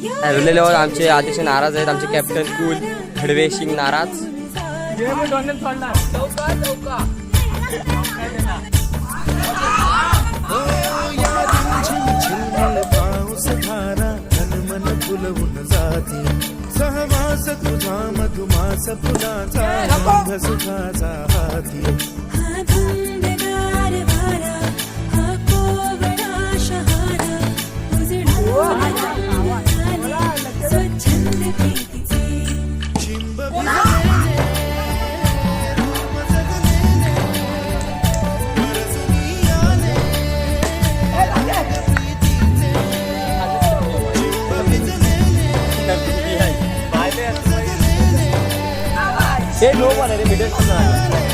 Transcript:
हरवलेले आमचे अध्यक्ष नाराज आहेत. आमचे कॅप्टन कूल खडवे सिंग नाराज. सहवास तुझा मधुमास फुलाचा सुखाचा हाती. हे नो रे